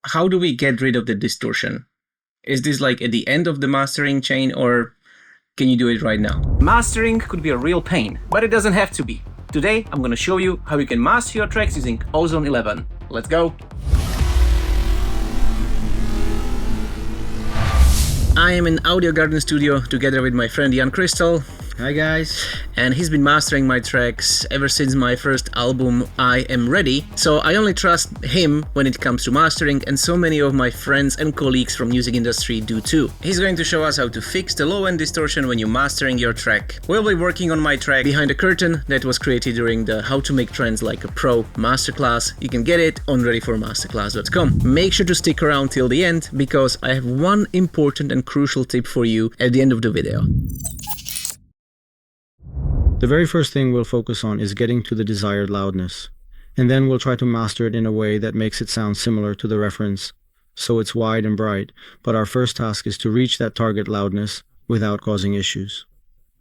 how do we get rid of the distortion? Is this like at the end of the mastering chain, or can you do it right now? Mastering could be a real pain, but it doesn't have to be. Today, I'm going to show you how you can master your tracks using Ozone 11. Let's go! I am in AudioGarden studio together with my friend Jan Kristal. Hi guys. And he's been mastering my tracks ever since my first album, I Am Ready. So I only trust him when it comes to mastering, and so many of my friends and colleagues from music industry do too. He's going to show us how to fix the low-end distortion when you're mastering your track. We'll be working on my track Behind the Curtain that was created during the How to Make Trance Like a Pro Masterclass. You can get it on readyformasterclass.com. Make sure to stick around till the end, because I have one important and crucial tip for you at the end of the video. The very first thing we'll focus on is getting to the desired loudness, and then we'll try to master it in a way that makes it sound similar to the reference, so it's wide and bright, but our first task is to reach that target loudness without causing issues.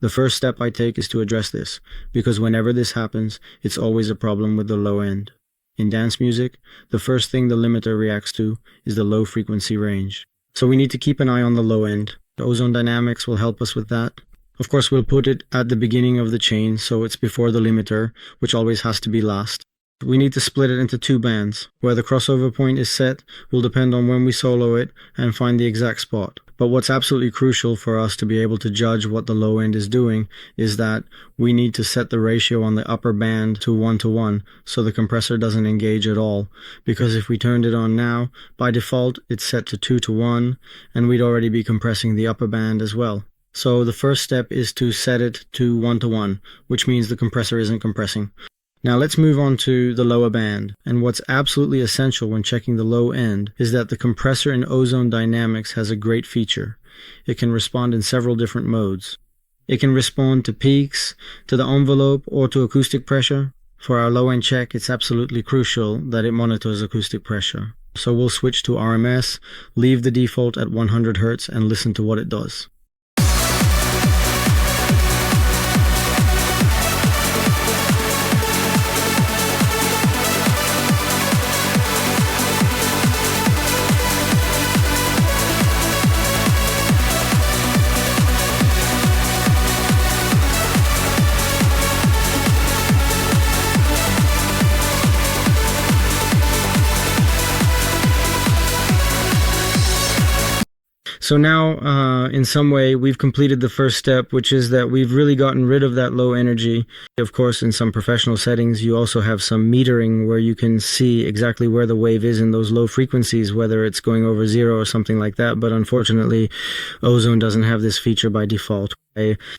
The first step I take is to address this, because whenever this happens, it's always a problem with the low end. In dance music, the first thing the limiter reacts to is the low frequency range. So we need to keep an eye on the low end. The Ozone Dynamics will help us with that. Of course, we'll put it at the beginning of the chain, so it's before the limiter, which always has to be last. We need to split it into two bands. Where the crossover point is set will depend on when we solo it and find the exact spot. But what's absolutely crucial for us to be able to judge what the low end is doing is that we need to set the ratio on the upper band to 1:1, so the compressor doesn't engage at all. Because if we turned it on now, by default it's set to 2:1, and we'd already be compressing the upper band as well. So the first step is to set it to 1:1, which means the compressor isn't compressing. Now let's move on to the lower band. And what's absolutely essential when checking the low end is that the compressor in Ozone Dynamics has a great feature. It can respond in several different modes. It can respond to peaks, to the envelope, or to acoustic pressure. For our low end check, it's absolutely crucial that it monitors acoustic pressure. So we'll switch to RMS, leave the default at 100 Hz, and listen to what it does. So now, in some way, we've completed the first step, which is that we've really gotten rid of that low energy. Of course, in some professional settings, you also have some metering where you can see exactly where the wave is in those low frequencies, whether it's going over 0 or something like that. But unfortunately, Ozone doesn't have this feature by default.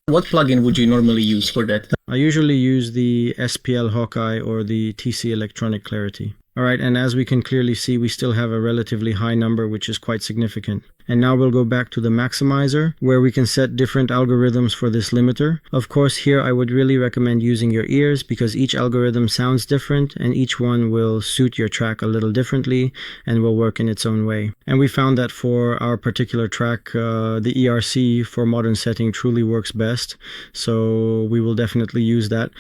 What plugin would you normally use for that? I usually use the SPL Hawkeye or the TC Electronic Clarity. Alright, and as we can clearly see, we still have a relatively high number, which is quite significant. And now we'll go back to the maximizer, where we can set different algorithms for this limiter. Of course, here I would really recommend using your ears, because each algorithm sounds different, and each one will suit your track a little differently, and will work in its own way. And we found that for our particular track, the ERC for modern setting truly works best, so we will definitely use that.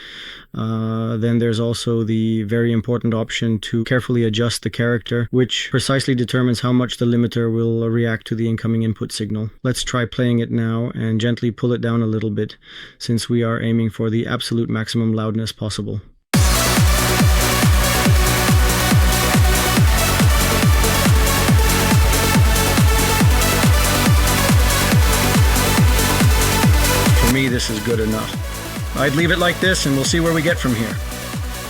Then there's also the very important option to carefully adjust the character, which precisely determines how much the limiter will react to the incoming input signal. Let's try playing it now and gently pull it down a little bit, since we are aiming for the absolute maximum loudness possible. For me, this is good enough. I'd leave it like this and we'll see where we get from here.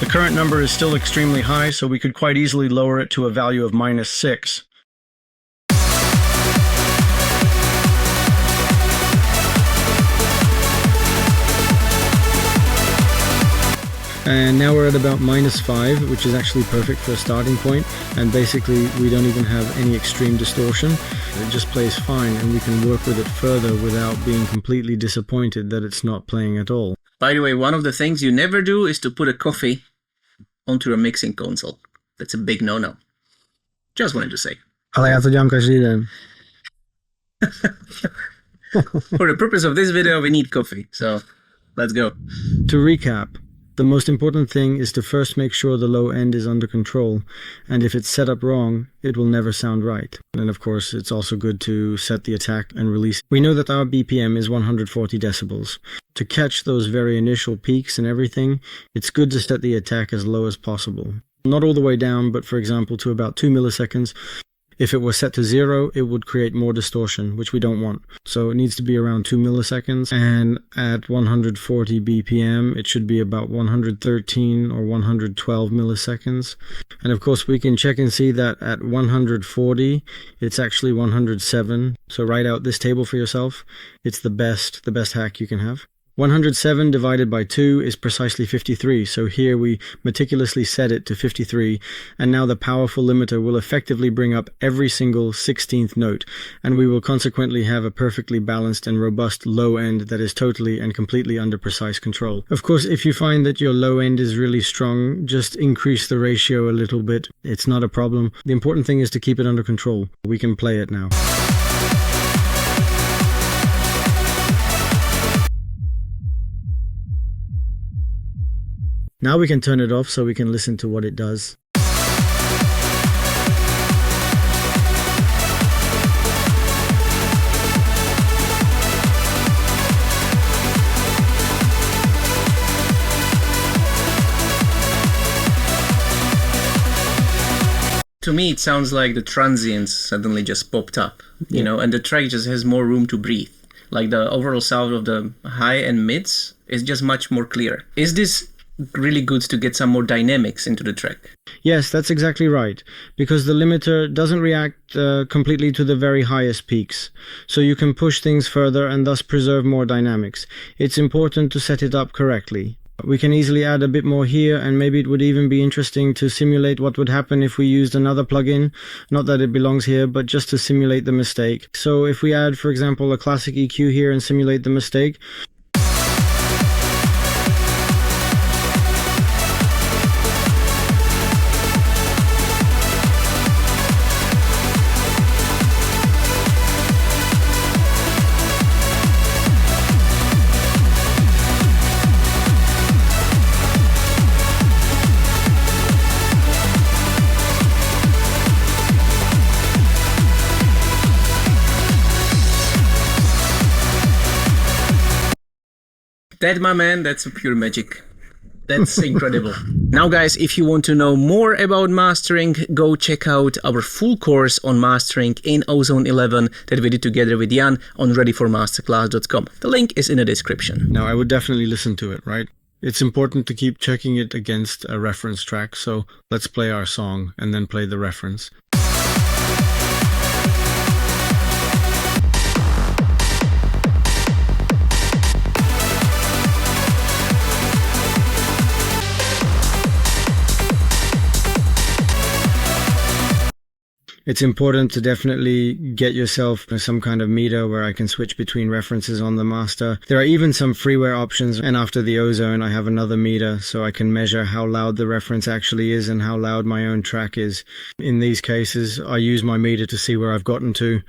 The current number is still extremely high, so we could quite easily lower it to a value of -6. And now we're at about -5, which is actually perfect for a starting point, and basically we don't even have any extreme distortion. It just plays fine, and we can work with it further without being completely disappointed that it's not playing at all. By the way, one of the things you never do is to put a coffee onto a mixing console. That's a big no-no. Just wanted to say. Ale ja to dělám každý den. For the purpose of this video, we need coffee, so let's go. To recap, The most important thing is to first make sure the low end is under control, and if it's set up wrong, it will never sound right. And of course, it's also good to set the attack and release. We know that our BPM is 140 decibels. To catch those very initial peaks and everything, it's good to set the attack as low as possible. Not all the way down, but for example to about 2 milliseconds. If it was set to 0, it would create more distortion, which we don't want. So it needs to be around 2 milliseconds, and at 140 BPM, it should be about 113 or 112 milliseconds. And of course, we can check and see that at 140, it's actually 107. So write out this table for yourself. It's the best hack you can have. 107 divided by 2 is precisely 53, so here we meticulously set it to 53, and now the powerful limiter will effectively bring up every single 16th note, and we will consequently have a perfectly balanced and robust low end that is totally and completely under precise control. Of course, if you find that your low end is really strong, just increase the ratio a little bit. It's not a problem. The important thing is to keep it under control. We can play it now. Now we can turn it off so we can listen to what it does. To me, it sounds like the transients suddenly just popped up, you know, and the track just has more room to breathe. Like the overall sound of the high and mids is just much more clear. Is this really good to get some more dynamics into the track? Yes, that's exactly right, because the limiter doesn't react completely to the very highest peaks, so you can push things further and thus preserve more dynamics. It's important to set it up correctly. We can easily add a bit more here, and maybe it would even be interesting to simulate what would happen if we used another plugin. Not that it belongs here, but just to simulate the mistake. So if we add, for example, a classic EQ here and simulate the mistake, That, my man, that's a pure magic. That's incredible. Now, guys, if you want to know more about mastering, go check out our full course on mastering in Ozone 11 that we did together with Jan on readyformasterclass.com. The link is in the description. Now, I would definitely listen to it, right? It's important to keep checking it against a reference track, so let's play our song and then play the reference. It's important to definitely get yourself some kind of meter where I can switch between references on the master. There are even some freeware options, and after the Ozone I have another meter so I can measure how loud the reference actually is and how loud my own track is. In these cases, I use my meter to see where I've gotten to.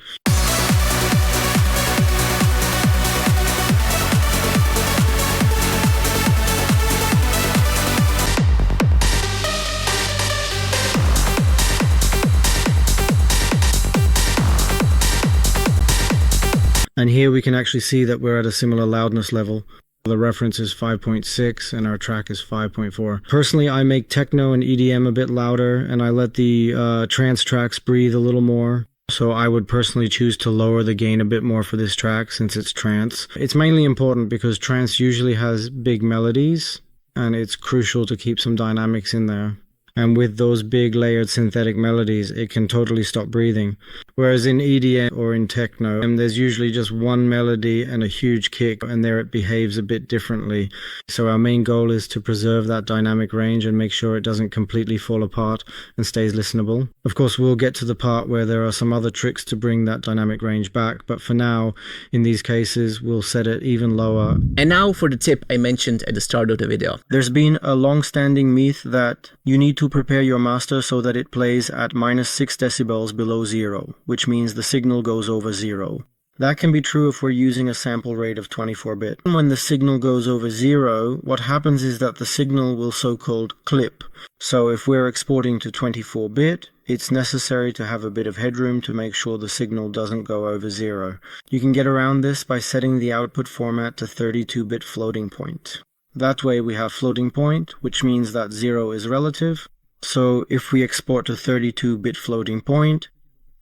And here we can actually see that we're at a similar loudness level. The reference is 5.6 and our track is 5.4. Personally, I make techno and EDM a bit louder, and I let the trance tracks breathe a little more. So I would personally choose to lower the gain a bit more for this track since it's trance. It's mainly important because trance usually has big melodies, and it's crucial to keep some dynamics in there. And with those big layered synthetic melodies, it can totally stop breathing. Whereas in EDM or in techno, there's usually just one melody and a huge kick, and there it behaves a bit differently. So our main goal is to preserve that dynamic range and make sure it doesn't completely fall apart and stays listenable. Of course, we'll get to the part where there are some other tricks to bring that dynamic range back, but for now, in these cases, we'll set it even lower. And now for the tip I mentioned at the start of the video. There's been a long-standing myth that you need to prepare your master so that it plays at -6 decibels below 0, which means the signal goes over 0. That can be true if we're using a sample rate of 24-bit. When the signal goes over 0, what happens is that the signal will so-called clip. So if we're exporting to 24-bit, it's necessary to have a bit of headroom to make sure the signal doesn't go over 0. You can get around this by setting the output format to 32-bit floating point. That way we have floating point, which means that 0 is relative. So if we export to 32-bit floating point,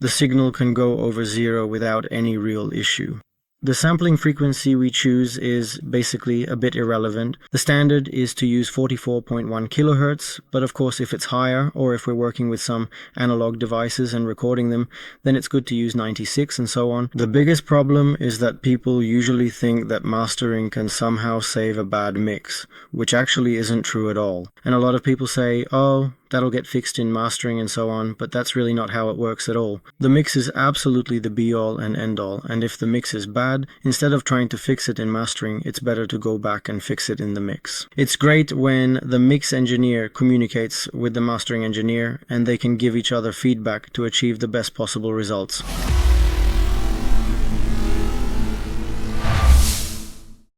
the signal can go over 0 without any real issue. The sampling frequency we choose is basically a bit irrelevant. The standard is to use 44.1 kHz, but of course if it's higher, or if we're working with some analog devices and recording them, then it's good to use 96 and so on. The biggest problem is that people usually think that mastering can somehow save a bad mix, which actually isn't true at all. And a lot of people say, oh, that'll get fixed in mastering and so on, but that's really not how it works at all. The mix is absolutely the be-all and end-all, and if the mix is bad, instead of trying to fix it in mastering, it's better to go back and fix it in the mix. It's great when the mix engineer communicates with the mastering engineer, and they can give each other feedback to achieve the best possible results.